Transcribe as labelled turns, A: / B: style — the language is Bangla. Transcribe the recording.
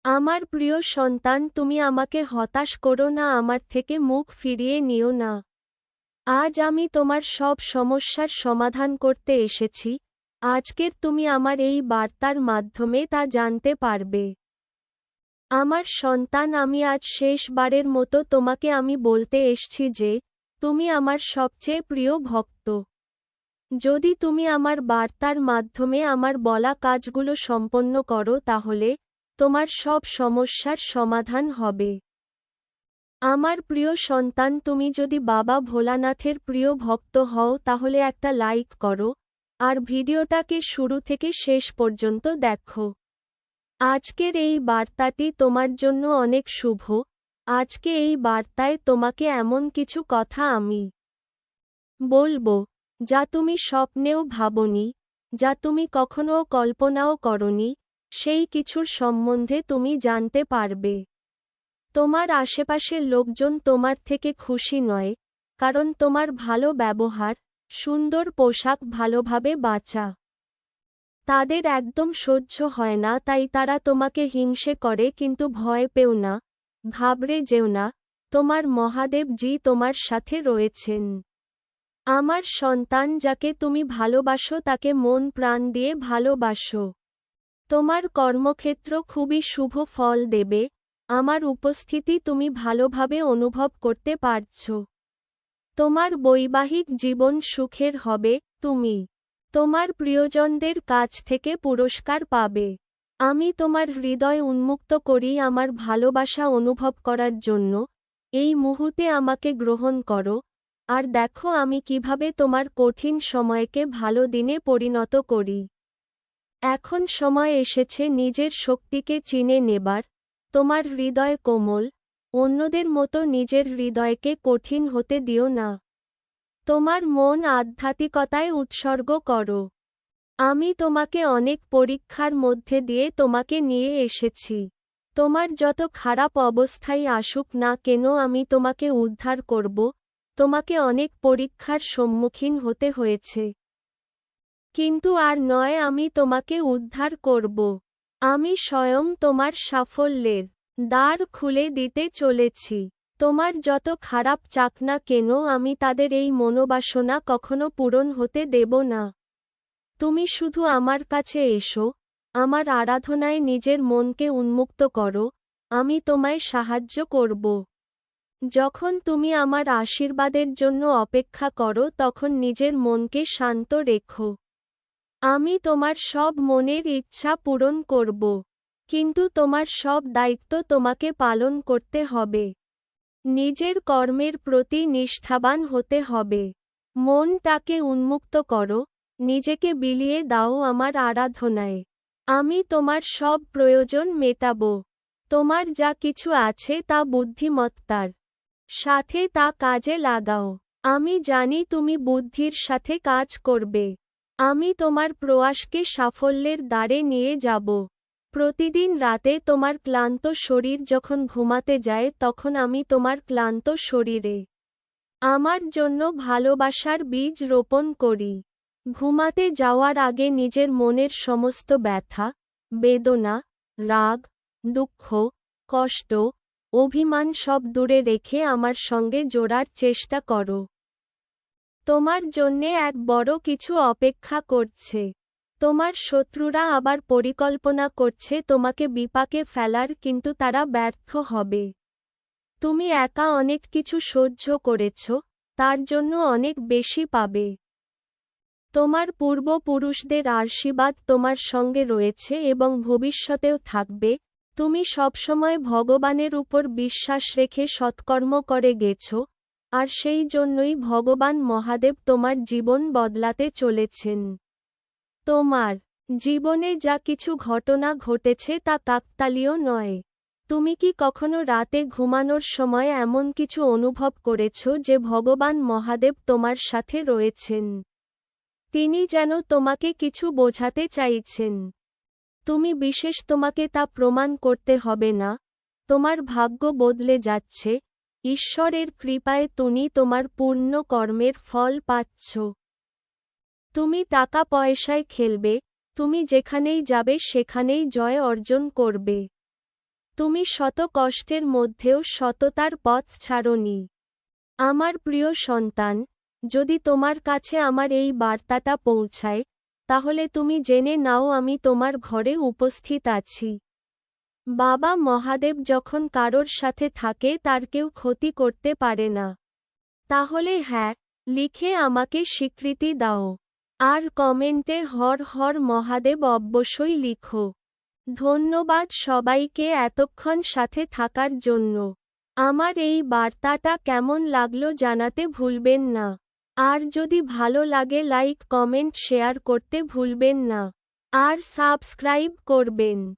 A: আমার প্রিয় সন্তান, তুমি আমাকে হতাশ করো না, আমার থেকে মুখ ফিরিয়ে নিও না। আজ আমি তোমার সব সমস্যার সমাধান করতে এসেছি। আজকের তুমি আমার এই বার্তার মাধ্যমে তা জানতে পারবে। আমার সন্তান, আমি আজ শেষবারের মতো তোমাকে আমি বলতে এসেছি যে, তুমি আমার সবচেয়ে প্রিয় ভক্ত। যদি তুমি আমার বার্তার মাধ্যমে আমার বলা কাজগুলো সম্পন্ন করো, তাহলে তোমার সব সমস্যার সমাধান হবে। আমার প্রিয় সন্তান, তুমি যদি বাবা ভোলানাথের প্রিয় ভক্ত হও, তাহলে একটা লাইক করো আর ভিডিওটাকে শুরু থেকে শেষ পর্যন্ত দেখো। আজকের এই বার্তাটি তোমার জন্য অনেক শুভ। আজকে এই বার্তায় তোমাকে এমন কিছু কথা আমি বলবো, যা তুমি স্বপ্নেও ভাবনি, যা তুমি কখনও কল্পনাও করনি, সেই কিছুর সম্বন্ধে তুমি জানতে পারবে। তোমার আশেপাশের লোকজন তোমার থেকে খুশি নয়, কারণ তোমার ভালো ব্যবহার, সুন্দর পোশাক, ভালোভাবে বাঁচা তাদের একদম সহ্য হয় না, তাই তারা তোমাকে হিংসে করে। কিন্তু ভয় পেও না, ঘাবড়ে যেও না, তোমার মহাদেব জি তোমার সাথে রয়েছেন। আমার সন্তান, যাকে তুমি ভালোবাসো তাকে মন প্রাণ দিয়ে ভালোবাসো। তোমার কর্মক্ষেত্র খুবই শুভ ফল দেবে। আমার উপস্থিতি তুমি ভালোভাবে অনুভব করতে পারছ। তোমার বৈবাহিক জীবন সুখের হবে। তুমি তোমার প্রিয়জনদের কাছ থেকে পুরস্কার পাবে। আমি তোমার হৃদয় উন্মুক্ত করি আমার ভালোবাসা অনুভব করার জন্য। এই মুহূর্তে আমাকে গ্রহণ করো আর দেখো আমি কিভাবে তোমার কঠিন সময়কে ভালো দিনে পরিণত করি। এখন সময় এসেছে নিজের শক্তিকে চিনে নেবার। তোমার হৃদয় কোমল, অন্যদের মতো নিজের হৃদয়কে কঠিন হতে দিও না। তোমার মন আধ্যাত্মিকতায় উৎসর্গ করো। আমি তোমাকে অনেক পরীক্ষার মধ্যে দিয়ে তোমাকে নিয়ে এসেছি। তোমার যত খারাপ অবস্থায় আসুক না কেন, আমি তোমাকে উদ্ধার করব। তোমাকে অনেক পরীক্ষার সম্মুখীন হতে হয়েছে, কিন্তু আর নয়, আমি তোমাকে উদ্ধার করব। আমি স্বয়ং তোমার সাফল্যের দ্বার খুলে দিতে চলেছি। তোমার যত খারাপ চাক না কেন, আমি তাদের এই মনোবাসনা কখনো পূরণ হতে দেব না। তুমি শুধু আমার কাছে এসো, আমার আরাধনায় নিজের মনকে উন্মুক্ত করো, আমি তোমায় সাহায্য করব। যখন তুমি আমার আশীর্বাদের জন্য অপেক্ষা করো, তখন নিজের মনকে শান্ত রেখো। আমি তোমার সব মনের ইচ্ছা পূরণ করব, কিন্তু তোমার সব দায়িত্ব তোমাকে পালন করতে হবে। নিজের কর্মের প্রতি নিষ্ঠাবান হতে হবে। মনটাকে উন্মুক্ত করো, নিজেকে বিলিয়ে দাও আমার আরাধনায়। আমি তোমার সব প্রয়োজন মেটাব। তোমার যা কিছু আছে তা বুদ্ধিমত্তার সাথে তা কাজে লাগাও। আমি জানি তুমি বুদ্ধির সাথে কাজ করবে। আমি তোমার প্রয়াসকে সাফল্যের দ্বারে নিয়ে যাব। প্রতিদিন রাতে তোমার ক্লান্ত শরীর যখন ঘুমাতে যায়, তখন আমি তোমার ক্লান্ত শরীরে আমার জন্য ভালোবাসার বীজ রোপণ করি। ঘুমাতে যাওয়ার আগে নিজের মনের সমস্ত ব্যথা, বেদনা, রাগ, দুঃখ, কষ্ট, অভিমান সব দূরে রেখে আমার সঙ্গে জোড়ার চেষ্টা করো। তোমার জন্যে এক বড় কিছু অপেক্ষা করছে। তোমার শত্রুরা আবার পরিকল্পনা করছে তোমাকে বিপাকে ফেলার, কিন্তু তারা ব্যর্থ হবে। তুমি একা অনেক কিছু সহ্য করেছ, তার জন্য অনেক বেশি পাবে। তোমার পূর্বপুরুষদের আশীর্বাদ তোমার সঙ্গে রয়েছে এবং ভবিষ্যতেও থাকবে। তুমি সবসময় ভগবানের উপর বিশ্বাস রেখে সৎকর্ম করে গেছ, আর সেই জন্যই ভগবান মহাদেব তোমার জীবন বদলাতে চলেছেন। তোমার জীবনে যা কিছু ঘটনা ঘটেছে তা কাকতালীয় নয়। তুমি কি কখনো রাতে ঘুমানোর সময় এমন কিছু অনুভব করেছ যে ভগবান মহাদেব তোমার সাথে রয়েছেন? তিনি যেন তোমাকে কিছু বোঝাতে চাইছেন। তুমি বিশেষ, তোমাকে তা প্রমাণ করতে হবে না। তোমার ভাগ্য বদলে যাচ্ছে। ঈশ্বরের কৃপায় তুমি তোমার পূর্ণ কর্মের ফল পাচ্ছ। তুমি টাকা পয়সায় খেলবে, তুমি যেখানেই যাবে সেখানেই জয় অর্জন করবে। তুমি শত কষ্টের মধ্যেও সততার পথ ছাড়োনি। আমার প্রিয় সন্তান, যদি তোমার কাছে আমার এই বার্তাটা পৌঁছায়, তাহলে তুমি জেনে নাও আমি তোমার ঘরে উপস্থিত আছি। বাবা মহাদেব যখন কারোর সাথে থাকে তার কেউ ক্ষতি করতে পারে না। তাহলে হ্যাঁ লিখে আমাকে স্বীকৃতি দাও। আর কমেন্টে হর হর মহাদেব অবশ্যই লিখো। ধন্যবাদ সবাইকে এতক্ষণ সাথে থাকার জন্য। আমার এই বার্তাটা কেমন লাগলো জানাতে ভুলবেন না। আর যদি ভালো লাগে লাইক কমেন্ট শেয়ার করতে ভুলবেন না। আর সাবস্ক্রাইব করবেন।